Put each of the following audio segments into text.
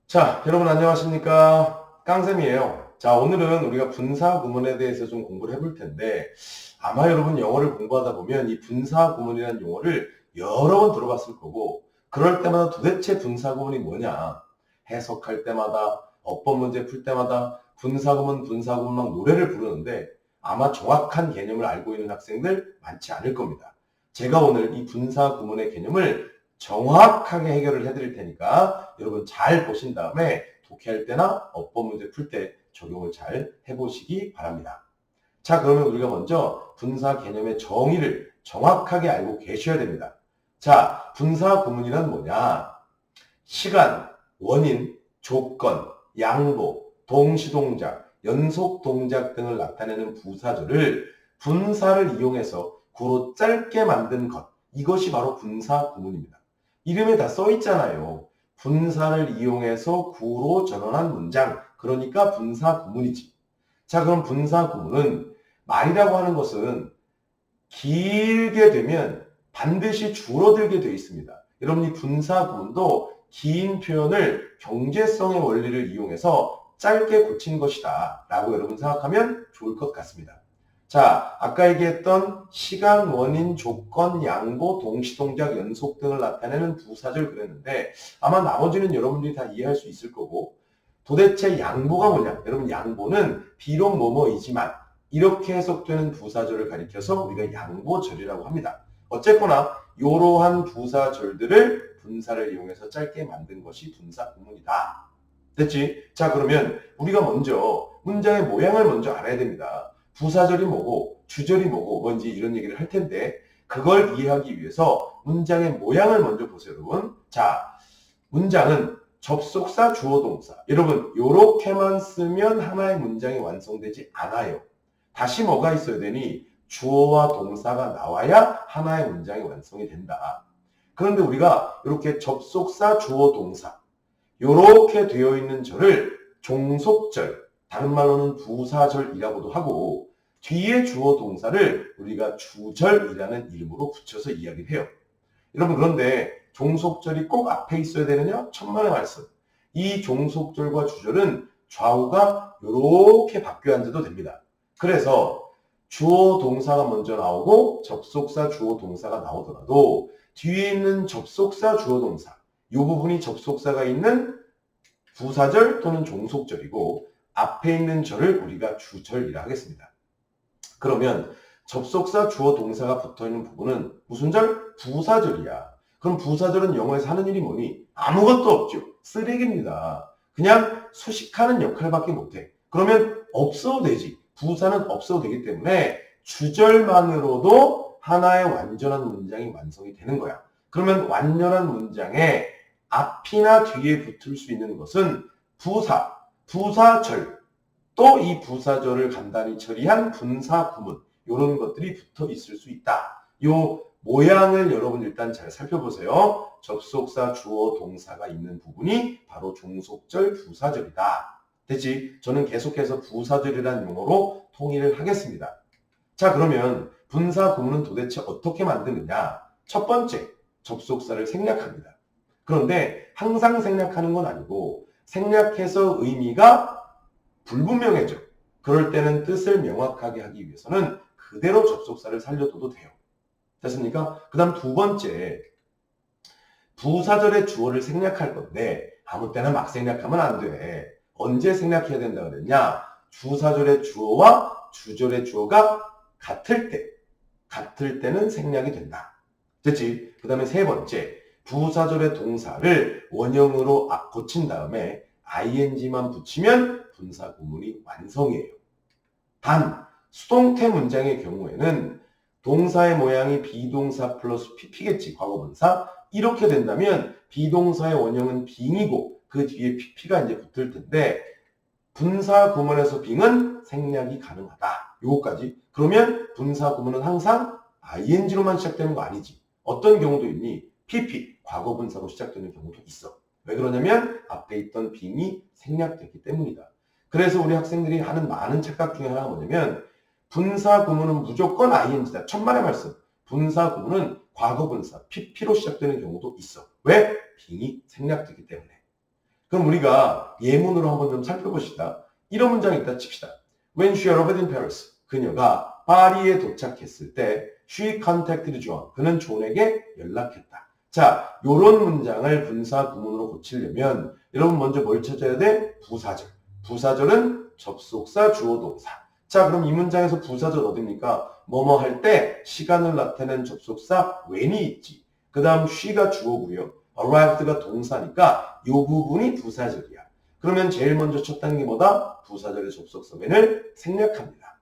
자, 여러분 안녕하십니까? 깡쌤이에요. 자, 오늘은 우리가 분사 구문에 대해서 좀 공부를 해볼 텐데, 아마 여러분 영어를 공부하다 보면 이 분사 구문이라는 용어를 여러 번 들어봤을 거고, 그럴 때마다 도대체 분사 구문이 뭐냐? 해석할 때마다, 어법 문제 풀 때마다 분사 구문 막 노래를 부르는데, 아마 정확한 개념을 알고 있는 학생들 많지 않을 겁니다. 제가 오늘 이 분사 구문의 개념을 정확하게 해결을 해드릴 테니까 여러분 잘 보신 다음에 독해할 때나 어법 문제 풀 때 적용을 잘 해보시기 바랍니다. 자, 그러면 우리가 먼저 분사 개념의 정의를 정확하게 알고 계셔야 됩니다. 자, 분사 구문이란 뭐냐? 시간, 원인, 조건, 양보, 동시동작, 연속동작 등을 나타내는 부사절을 분사를 이용해서 구로 짧게 만든 것. 이것이 바로 분사 구문입니다. 이름에 다 써 있잖아요. 분사를 이용해서 구로 전환한 문장. 그러니까 분사 구문이지. 자, 그럼 분사 구문은 말이라고 하는 것은 길게 되면 반드시 줄어들게 되어 있습니다. 여러분 이 분사 구문도 긴 표현을 경제성의 원리를 이용해서 짧게 고친 것이다 라고 여러분 생각하면 좋을 것 같습니다. 자, 아까 얘기했던 시간, 원인, 조건, 양보, 동시동작, 연속 등을 나타내는 부사절 그랬는데 아마 나머지는 여러분들이 다 이해할 수 있을 거고, 도대체 양보가 뭐냐? 여러분 양보는 비록 뭐뭐이지만 이렇게 해석되는 부사절을 가리켜서 우리가 양보절이라고 합니다. 어쨌거나 이러한 부사절들을 분사를 이용해서 짧게 만든 것이 분사 구문이다. 됐지? 자, 그러면 우리가 먼저 문장의 모양을 먼저 알아야 됩니다. 부사절이 뭐고 주절이 뭐고 뭔지 이런 얘기를 할 텐데, 그걸 이해하기 위해서 문장의 모양을 먼저 보세요, 여러분. 자, 문장은 접속사, 주어, 동사. 여러분, 요렇게만 쓰면 하나의 문장이 완성되지 않아요. 다시 뭐가 있어야 되니? 주어와 동사가 나와야 하나의 문장이 완성이 된다. 그런데 우리가 이렇게 접속사, 주어, 동사 이렇게 되어 있는 절을 종속절, 다른 말로는 부사절이라고도 하고, 뒤에 주어 동사를 우리가 주절이라는 이름으로 붙여서 이야기를 해요. 여러분, 그런데 종속절이 꼭 앞에 있어야 되느냐? 천만의 말씀. 이 종속절과 주절은 좌우가 이렇게 바뀌어 앉아도 됩니다. 그래서 주어 동사가 먼저 나오고 접속사 주어 동사가 나오더라도 뒤에 있는 접속사 주어 동사, 이 부분이 접속사가 있는 부사절 또는 종속절이고 앞에 있는 절을 우리가 주절이라 하겠습니다. 그러면 접속사 주어 동사가 붙어있는 부분은 무슨 절? 부사절이야. 그럼 부사절은 영어에서 하는 일이 뭐니? 아무것도 없죠. 쓰레기입니다. 그냥 수식하는 역할밖에 못해. 그러면 없어도 되지. 부사는 없어도 되기 때문에 주절만으로도 하나의 완전한 문장이 완성이 되는 거야. 그러면 완전한 문장에 앞이나 뒤에 붙을 수 있는 것은 부사, 부사절, 또 이 부사절을 간단히 처리한 분사 구문, 이런 것들이 붙어 있을 수 있다. 요 모양을 여러분 일단 잘 살펴보세요. 접속사, 주어, 동사가 있는 부분이 바로 종속절, 부사절이다. 됐지? 저는 계속해서 부사절이라는 용어로 통일을 하겠습니다. 자, 그러면 분사 구문은 도대체 어떻게 만드느냐? 첫 번째, 접속사를 생략합니다. 그런데 항상 생략하는 건 아니고 생략해서 의미가 불분명해져. 그럴 때는 뜻을 명확하게 하기 위해서는 그대로 접속사를 살려둬도 돼요. 됐습니까? 그 다음 두 번째, 부사절의 주어를 생략할 건데 아무 때나 막 생략하면 안 돼. 언제 생략해야 된다 그랬냐? 부사절의 주어와 주절의 주어가 같을 때는 생략이 된다. 됐지? 그 다음에 세 번째, 부사절의 동사를 원형으로 고친 다음에 ing만 붙이면 분사 구문이 완성이에요. 단, 수동태 문장의 경우에는 동사의 모양이 비동사 플러스 pp겠지, 과거분사. 이렇게 된다면 비동사의 원형은 being이고 그 뒤에 pp가 이제 붙을 텐데 분사 구문에서 being은 생략이 가능하다. 요거까지. 그러면 분사 구문은 항상 ing로만 시작되는 거 아니지. 어떤 경우도 있니? pp, 과거분사로 시작되는 경우도 있어. 왜 그러냐면 앞에 있던 being이 생략됐기 때문이다. 그래서 우리 학생들이 하는 많은 착각 중에 하나가 뭐냐면 분사 구문은 무조건 ing다. 천만의 말씀. 분사 구문은 과거분사, pp로 시작되는 경우도 있어. 왜? being이 생략됐기 때문에. 그럼 우리가 예문으로 한번 좀 살펴봅시다. 이런 문장이 있다 칩시다. When she arrived in Paris, 그녀가 파리에 도착했을 때 she contacted John, 그는 존에게 연락했다. 자, 요런 문장을 분사 구문으로 고치려면 여러분 먼저 뭘 찾아야 돼? 부사절. 부사절은 접속사, 주어, 동사. 자, 그럼 이 문장에서 부사절 어딥니까? 뭐뭐 할 때 시간을 나타내는 접속사 when이 있지. 그 다음 she가 주어고요. arrived가 동사니까 이 부분이 부사절이야. 그러면 제일 먼저 첫 단계보다 부사절의 접속사 when을 생략합니다.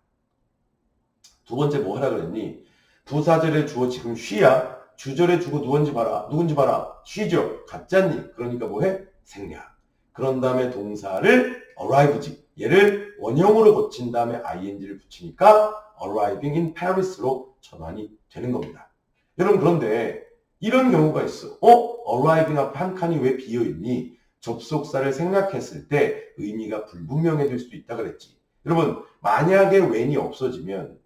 두 번째 뭐 하라 그랬니? 부사절의 주어 지금 she야. 주절의 주어 누군지 봐라. she죠. 가짜니. 그러니까 뭐해? 생략. 그런 다음에 동사를 arrive지. 얘를 원형으로 고친 다음에 ing를 붙이니까 arriving in Paris로 전환이 되는 겁니다. 여러분 그런데 이런 경우가 있어. arriving 앞에 한 칸이 왜 비어있니? 접속사를 생략했을 때 의미가 불분명해질 수도 있다 그랬지. 여러분 만약에 when이 없어지면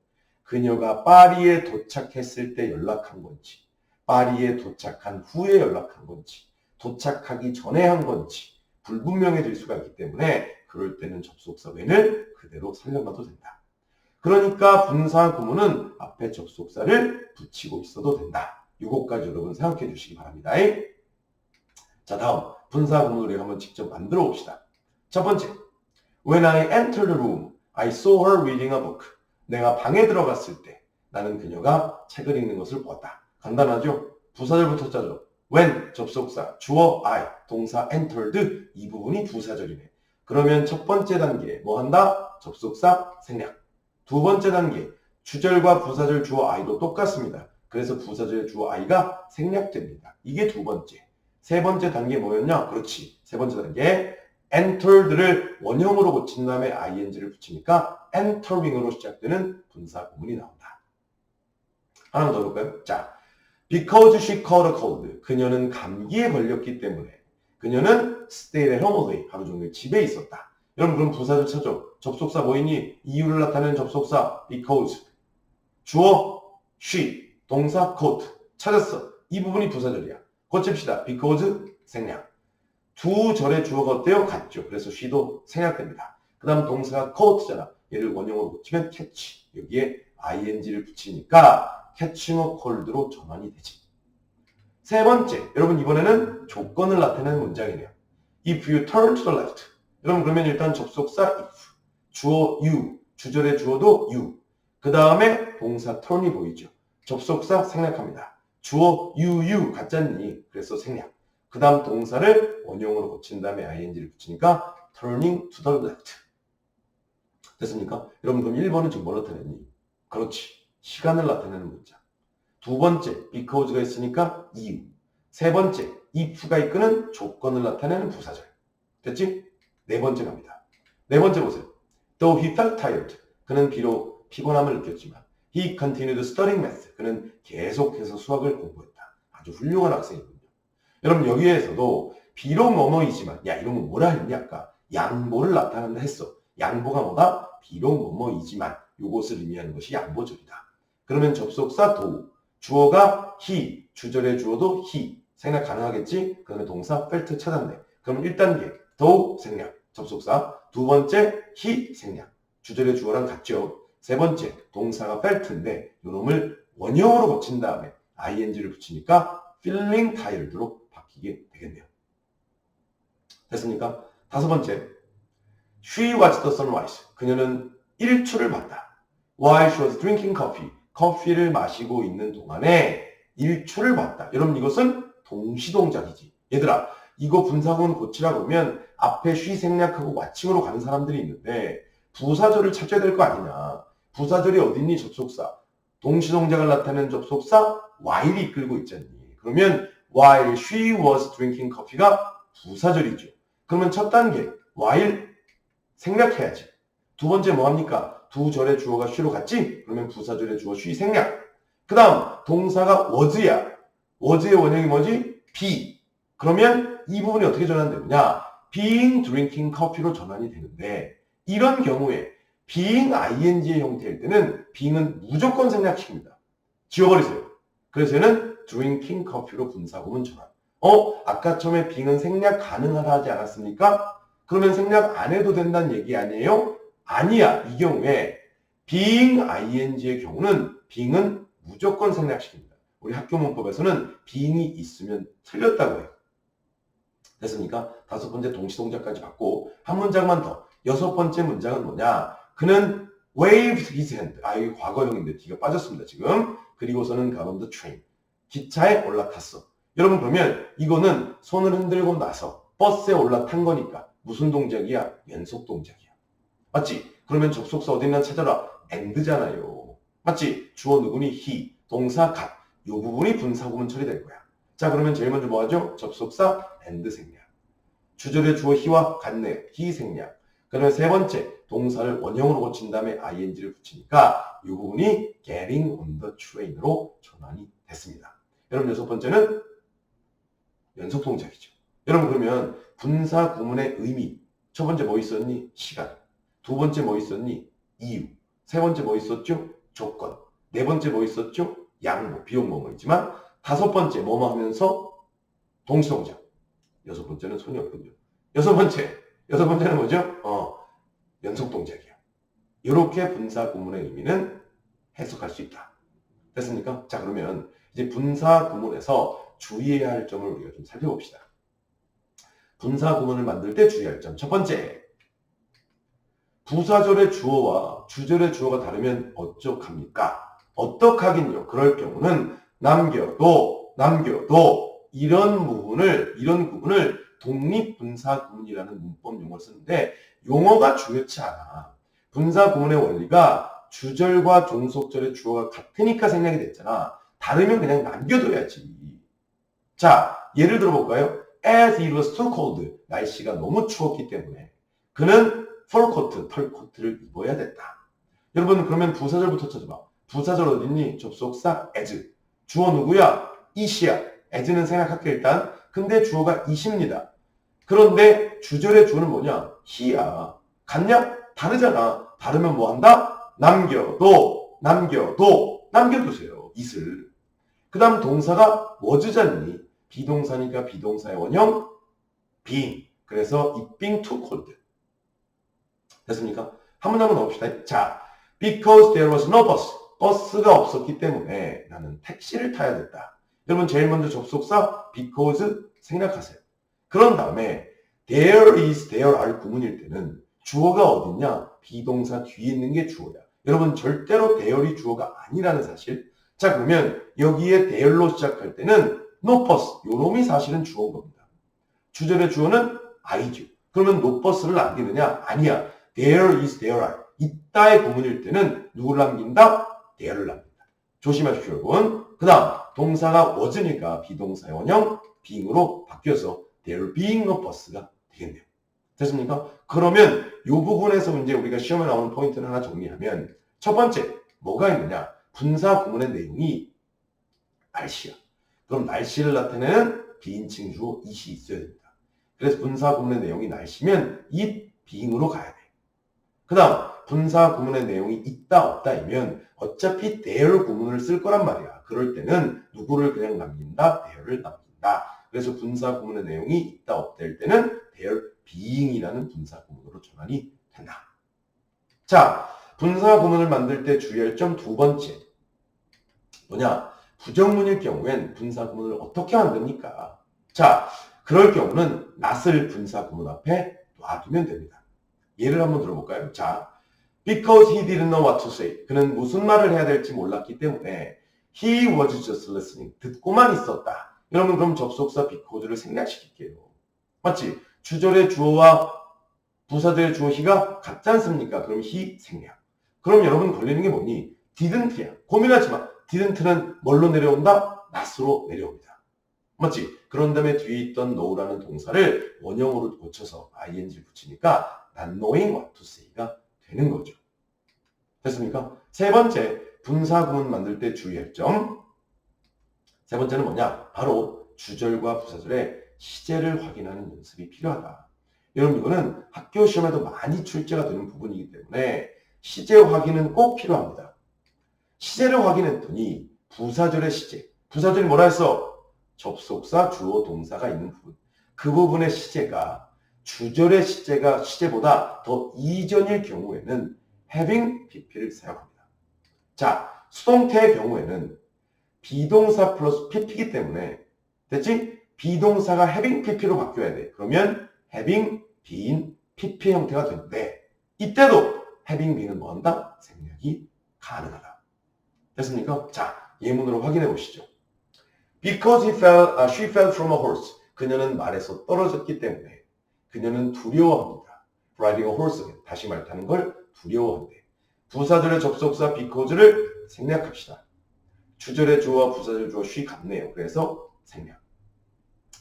그녀가 파리에 도착했을 때 연락한 건지, 파리에 도착한 후에 연락한 건지, 도착하기 전에 한 건지 불분명해질 수가 있기 때문에 그럴 때는 접속사 when을 그대로 살려놔도 된다. 그러니까 분사 구문은 앞에 접속사를 붙이고 있어도 된다. 이것까지 여러분 생각해 주시기 바랍니다. 자, 다음 분사 구문을 우리가 한번 직접 만들어 봅시다. 첫 번째, When I entered the room, I saw her reading a book. 내가 방에 들어갔을 때 나는 그녀가 책을 읽는 것을 보았다. 간단하죠? 부사절부터 짜죠. When, 접속사, 주어, I, 동사, entered, 이 부분이 부사절이네. 그러면 첫 번째 단계 뭐 한다? 접속사, 생략. 두 번째 단계, 주절과 부사절 주어 I도 똑같습니다. 그래서 부사절의 주어 I가 생략됩니다. 이게 두 번째. 세 번째 단계 뭐였냐? 그렇지. 세 번째 단계, entered를 원형으로 고친 다음에 ing를 붙이니까 entering으로 시작되는 분사 구문이 나온다. 하나만 더 볼까요? 자, because she caught a cold. 그녀는 감기에 걸렸기 때문에 그녀는 stayed at home all day. 하루 종일 집에 있었다. 여러분 그럼 부사절 찾죠. 접속사 뭐이니? 이유를 나타내는 접속사 because. 주어 she. 동사 caught. 찾았어. 이 부분이 부사절이야. 고칩시다. because 생략. 두 절의 주어가 어때요? 같죠. 그래서 she도 생략됩니다. 그 다음 동사가 caught잖아. 얘를 원형으로 고치면 catch. 여기에 ing를 붙이니까 catching a cold로 전환이 되지. 세 번째, 여러분 이번에는 조건을 나타내는 문장이네요. If you turn to the left. 여러분 그러면 일단 접속사 if, 주어 you, 주절의 주어도 you. 그 다음에 동사 turn이 보이죠. 접속사 생략합니다. 주어 you 같잖니. 그래서 생략. 그 다음 동사를 원형으로 고친 다음에 ing를 붙이니까 turning to the left. 됐습니까? 여러분 그럼 1번은 지금 뭐 나타냈니? 그렇지. 시간을 나타내는 문장. 두 번째, because가 있으니까 이유. 세 번째, if가 이끄는 조건을 나타내는 부사절. 됐지? 네 번째 갑니다. 네 번째 보세요. Though he felt tired. 그는 비록 피곤함을 느꼈지만 he continued studying math. 그는 계속해서 수학을 공부했다. 아주 훌륭한 학생이군요. 여러분 여기에서도 비록 뭐뭐이지만 야 이런 거 뭐라 했니 아까? 양보를 나타낸다 했어. 양보가 뭐다? 비록 뭐뭐이지만 요것을 의미하는 것이 양보절이다. 그러면 접속사 though, 주어가 he, 주절의 주어도 he, 생략 가능하겠지? 그러면 동사 felt 찾았네. 그럼 1단계 though 생략, 접속사. 두 번째 he 생략, 주절의 주어랑 같죠? 세 번째 동사가 felt인데 요놈을 원형으로 고친 다음에 ing를 붙이니까 feeling tired로 바뀌게 되겠네요. 됐습니까? 다섯 번째, she watched the sunrise. 그녀는 일출을 봤다. While she was drinking coffee. 커피를 마시고 있는 동안에 일출을 봤다. 여러분 이것은 동시동작이지. 얘들아 이거 분사구문 고치라 그러면 앞에 she 생략하고 watching으로 가는 사람들이 있는데 부사절을 찾아야 될 거 아니냐. 부사절이 어딨니? 접속사. 동시동작을 나타내는 접속사 while이 이끌고 있잖니. 그러면 while she was drinking coffee가 부사절이죠. 그러면 첫 단계 while 생략해야지. 두 번째 뭐합니까? 두 절의 주어가 she로 갔지? 그러면 부사절의 주어 she 생략. 그 다음 동사가 was야. was의 원형이 뭐지? be. 그러면 이 부분이 어떻게 전환되느냐? being, drinking coffee로 전환이 되는데 이런 경우에 being ing의 형태일 때는 being은 무조건 생략시킵니다. 지워버리세요. 그래서 얘는 drinking coffee로 분사구문 전환. 아까 처음에 being은 생략 가능하다 하지 않았습니까? 그러면 생략 안 해도 된다는 얘기 아니에요? 아니야. 이 경우에 being ing의 경우는 being은 무조건 생략시킵니다. 우리 학교 문법에서는 being이 있으면 틀렸다고 해요. 됐습니까? 다섯 번째 동시동작까지 받고 한 문장만 더. 여섯 번째 문장은 뭐냐? 그는 waved his hand. 이게 과거형인데 D가 빠졌습니다. 지금. 그리고서는 got on the train. 기차에 올라탔어. 여러분 그러면 이거는 손을 흔들고 나서 버스에 올라탄 거니까 무슨 동작이야? 연속 동작이야. 맞지? 그러면 접속사 어디 있나 찾아라. and잖아요. 맞지? 주어 누구니? he. 동사 got. 이 부분이 분사구문 처리될 거야. 자 그러면 제일 먼저 뭐 하죠? 접속사 and 생략. 주절의 주어 he와 같네요. he 생략. 그다음에 세 번째 동사를 원형으로 고친 다음에 ing를 붙이니까 이 부분이 getting on the train으로 전환이 됐습니다. 여러분 여섯 번째는 연속 동작이죠. 여러분 그러면 분사 구문의 의미 첫 번째 뭐 있었니? 시간. 두 번째 뭐 있었니? 이유. 세 번째 뭐 있었죠? 조건. 네 번째 뭐 있었죠? 양보, 비용 뭐뭐 있지만 다섯 번째 뭐뭐 하면서 동시동작. 여섯 번째는 손이 없군요. 여섯 번째는 뭐죠? 연속 동작이야. 이렇게 분사 구문의 의미는 해석할 수 있다. 됐습니까? 자 그러면 이제 분사 구문에서 주의해야 할 점을 우리가 좀 살펴봅시다. 분사 구문을 만들 때 주의할 점. 첫 번째, 부사절의 주어와 주절의 주어가 다르면 어쩌합니까? 어떡하긴요. 그럴 경우는 남겨도 이런 구문을 독립분사 구문이라는 문법 용어를 쓰는데 용어가 중요치 않아. 분사 구문의 원리가 주절과 종속절의 주어가 같으니까 생략이 됐잖아. 다르면 그냥 남겨둬야지. 자, 예를 들어볼까요? As it was too cold. 날씨가 너무 추웠기 때문에 그는 털코트, 털코트를 입어야 됐다. 여러분 그러면 부사절부터 찾아봐. 부사절 어딨니? 접속사 as. 주어 누구야? it이야. as는 생략할게 일단. 근데 주어가 it입니다. 그런데 주절의 주어는 뭐냐? he야. 같냐? 다르잖아. 다르면 뭐 한다? 남겨두세요. it을. 그 다음 동사가 was잖니. 비동사니까 비동사의 원형 being. 그래서 it being too cold. 됐습니까? 한 번 넣어봅시다. 자, because there was no bus. 버스가 없었기 때문에 나는 택시를 타야 됐다. 여러분 제일 먼저 접속사 because 생략하세요. 그런 다음에 there are 구문일 때는 주어가 어딨냐? 비동사 뒤에 있는 게 주어야. 여러분 절대로 there이 주어가 아니라는 사실. 자 그러면 여기에 there로 시작할 때는 no bus. 요 놈이 사실은 주어인 겁니다. 주절의 주어는 I죠. 그러면 no bus를 남기느냐? 아니야. there are. 있다의 구문일 때는 누구를 남긴다? there를 남긴다. 조심하십시오, 여러분. 그 다음, 동사가 was니까 비동사의 원형 being으로 바뀌어서 there being a bus가 되겠네요. 됐습니까? 그러면 이 부분에서 이제 우리가 시험에 나오는 포인트를 하나 정리하면 첫 번째, 뭐가 있느냐? 분사 구문의 내용이 날씨야. 그럼 날씨를 나타내는 비인칭 주어 it이 있어야 됩니다. 그래서 분사 구문의 내용이 날씨면 it being으로 가야 돼. 그 다음 분사 구문의 내용이 있다 없다이면 어차피 there 구문을 쓸 거란 말이야. 그럴 때는 누구를 그냥 남긴다? there를 남긴다. 그래서 분사 구문의 내용이 있다 없다일 때는 there being이라는 분사 구문으로 전환이 된다. 자, 분사 구문을 만들 때 주의할 점 두 번째. 뭐냐? 부정문일 경우엔 분사 구문을 어떻게 만듭니까? 자, 그럴 경우는 not을 분사 구문 앞에 놔두면 됩니다. 예를 한번 들어볼까요? 자, because he didn't know what to say. 그는 무슨 말을 해야 될지 몰랐기 때문에 he was just listening. 듣고만 있었다. 여러분 그럼 접속사 because를 생략시킬게요. 맞지? 주절의 주어와 부사절의 주어 he가 같지 않습니까? 그럼 he 생략. 그럼 여러분 걸리는 게 뭐니? didn't야. 고민하지 마. didn't는 뭘로 내려온다? not으로 내려옵니다. 맞지? 그런 다음에 뒤에 있던 know라는 동사를 원형으로 고쳐서 ing 붙이니까 not knowing what to say가 되는 거죠. 됐습니까? 세 번째, 분사 구문 만들 때 주의할 점. 세 번째는 뭐냐? 바로 주절과 부사절의 시제를 확인하는 연습이 필요하다. 여러분 이거는 학교 시험에도 많이 출제가 되는 부분이기 때문에 시제 확인은 꼭 필요합니다. 시제를 확인했더니 부사절의 시제. 부사절이 뭐라 했어? 접속사, 주어, 동사가 있는 부분. 그 부분의 시제가 주절의 시제보다 더 이전일 경우에는 having pp를 사용합니다. 자, 수동태의 경우에는 비동사 플러스 pp이기 때문에 됐지? 비동사가 having pp로 바뀌어야 돼. 그러면 having being pp 형태가 되는데 이때도 having being은 뭐한다? 생략이 가능하다. 됐습니까? 자, 예문으로 확인해 보시죠. Because she fell from a horse. 그녀는 말에서 떨어졌기 때문에 그녀는 두려워합니다. Riding a horse. 다시 말 타는 걸 두려워한대. 부사절의 접속사 because를 생략합시다. 주절의 주어와 부사절 주어 she 같네요. 그래서 생략.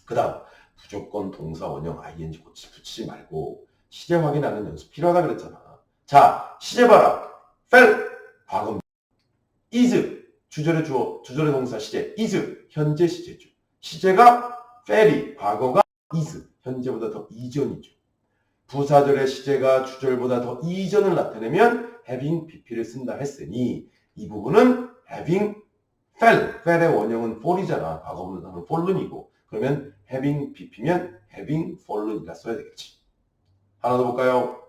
그 다음 무조건 동사 원형 ing 붙이지 말고 시제 확인하는 연습 필요하다 그랬잖아. 자, 시제 봐라. fell 과거입니다. is 주절의 주어, 주절의 동사 시제 is 현재 시제죠. 시제가 fell이 과거가 is 현재보다 더 이전이죠. 부사절의 시제가 주절보다 더 이전을 나타내면 having pp를 쓴다 했으니 이 부분은 having fell의 원형은 fall이잖아. 과거분은 단어는 fallen이고 그러면 having pp면 having fallen이라 써야 되겠지. 하나 더 볼까요?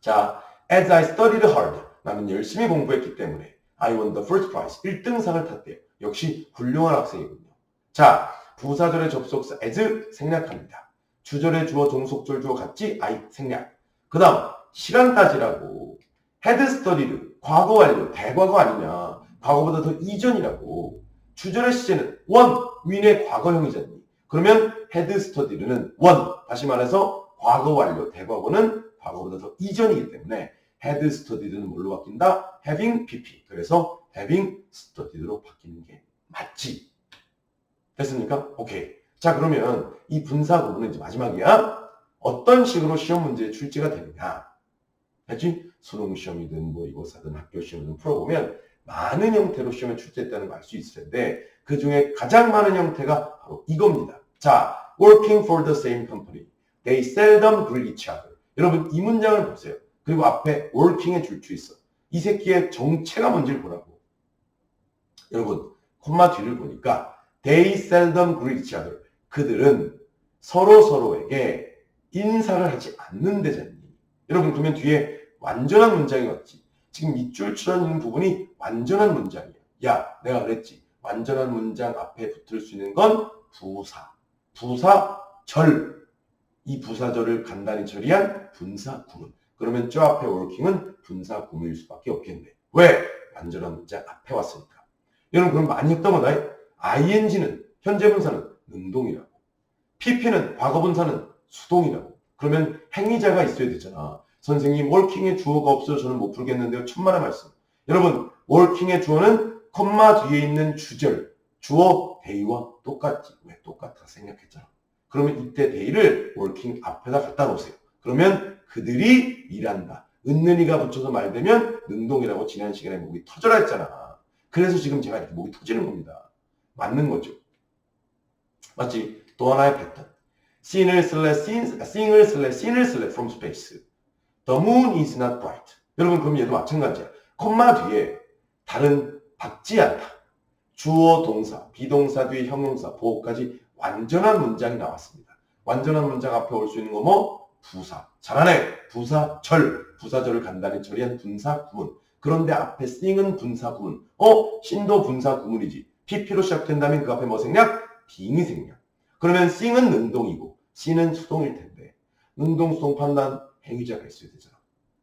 자, as I studied hard. 나는 열심히 공부했기 때문에 I won the first prize. 1등상을 탔대요. 역시 훌륭한 학생이군요. 자, 부사절의 접속사 as 생략합니다. 주절의 주어, 종속절 주어 같지? I 생략. 그 다음 시간 따지라고 had studied 과거 완료 대과거 아니냐. 과거보다 더 이전이라고. 주절의 시제는 won win의 과거형이잖니. 그러면 had studied는 won 다시 말해서 과거 완료 대과거는 과거보다 더 이전이기 때문에 had studied는 뭘로 바뀐다? having pp. 그래서 having studied로 바뀌는 게 맞지. 됐습니까? 오케이. 자, 그러면 이 분사 구문은 이제 마지막이야. 어떤 식으로 시험 문제에 출제가 되느냐. 됐지? 수능 시험이든 뭐 이거사든 학교 시험이든 풀어보면 많은 형태로 시험에 출제했다는 걸 알 수 있을 텐데 그 중에 가장 많은 형태가 바로 이겁니다. 자, working for the same company. They seldom greet each other. 여러분 이 문장을 보세요. 그리고 앞에 working의 줄주 있어. 이 새끼의 정체가 뭔지를 보라고. 여러분 콤마 뒤를 보니까 they seldom greet each other. 그들은 서로에게 인사를 하지 않는다잖니. 여러분 그러면 뒤에 완전한 문장이 왔지. 지금 밑줄 쳐있는 부분이 완전한 문장이야. 야, 내가 그랬지. 완전한 문장 앞에 붙을 수 있는 건 부사절. 이 부사절을 간단히 처리한 분사 구문. 그러면 저 앞에 working은 분사 구문일 수밖에 없겠네. 왜? 완전한 문장 앞에 왔으니까. 여러분 그럼 많이 했던 거다. ing는 현재 분사는 능동이라고. pp는 과거 분사는 수동이라고. 그러면 행위자가 있어야 되잖아. 선생님 working의 주어가 없어서 저는 못 풀겠는데요. 천만의 말씀. 여러분 working의 주어는 콤마 뒤에 있는 주절, 주어 day와 똑같지. 왜 똑같아 생략했잖아. 그러면 이때 day를 working 앞에다 갖다 놓으세요. 그러면 그들이 일한다. 은는이가 붙여서 말되면 능동이라고 지난 시간에 목이 터져라 했잖아. 그래서 지금 제가 이렇게 목이 터지는 겁니다. 맞는 거죠. 맞지? 또 하나의 패턴. seen을 from space. The moon is not bright. 여러분 그럼 얘도 마찬가지야. 콤마 뒤에 다른 받지 않다. 주어, 동사, 비동사 뒤에 형용사, 보호까지 완전한 문장이 나왔습니다. 완전한 문장 앞에 올 수 있는 거 뭐? 부사. 잘하네. 부사절을 간단히 처리한 분사 구문. 그런데 앞에 sing은 분사 구문. 신도 분사 구문이지. pp로 시작된다면 그 앞에 뭐 생략? being이 생략. 그러면 sing은 능동이고 C는 수동일 텐데 능동, 수동 판단 행위자가 있어야 되잖아.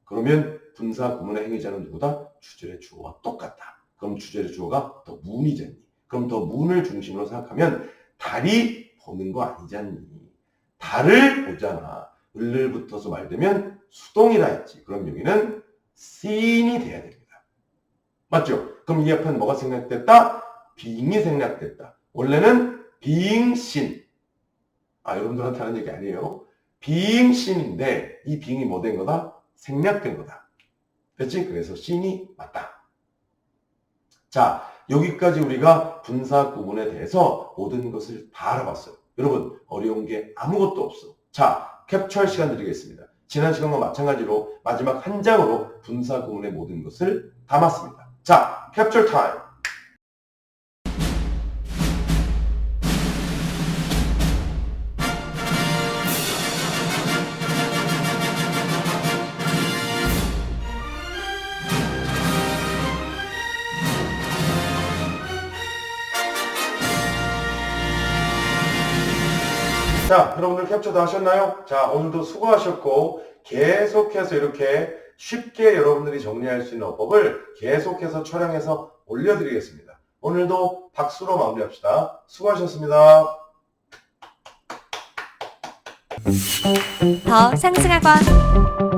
그러면 분사 구문의 행위자는 누구다? 주절의 주어와 똑같다. 그럼 주절의 주어가 더 문이잖니. 그럼 더 문을 중심으로 생각하면 달이 보는 거 아니잖니. 달을 보잖아. 을을 붙어서 말되면 수동이라 했지. 그럼 여기는 seen이 돼야 됩니다. 맞죠? 그럼 이 앞에는 뭐가 생략됐다? being이 생략됐다. 원래는 being seen. 여러분들한테 하는 얘기 아니에요. being seen인데 이 being이 뭐 된 거다? 생략된 거다. 됐지? 그래서 seen이 맞다. 자, 여기까지 우리가 분사 구문에 대해서 모든 것을 다 알아봤어요. 여러분 어려운 게 아무것도 없어. 자, 캡처할 시간 드리겠습니다. 지난 시간과 마찬가지로 마지막 한 장으로 분사 구문의 모든 것을 담았습니다. 자, 캡처 타임. 자, 여러분들 캡처 다 하셨나요? 자, 오늘도 수고하셨고 계속해서 이렇게 쉽게 여러분들이 정리할 수 있는 어법을 계속해서 촬영해서 올려드리겠습니다. 오늘도 박수로 마무리합시다. 수고하셨습니다. 더 상승학원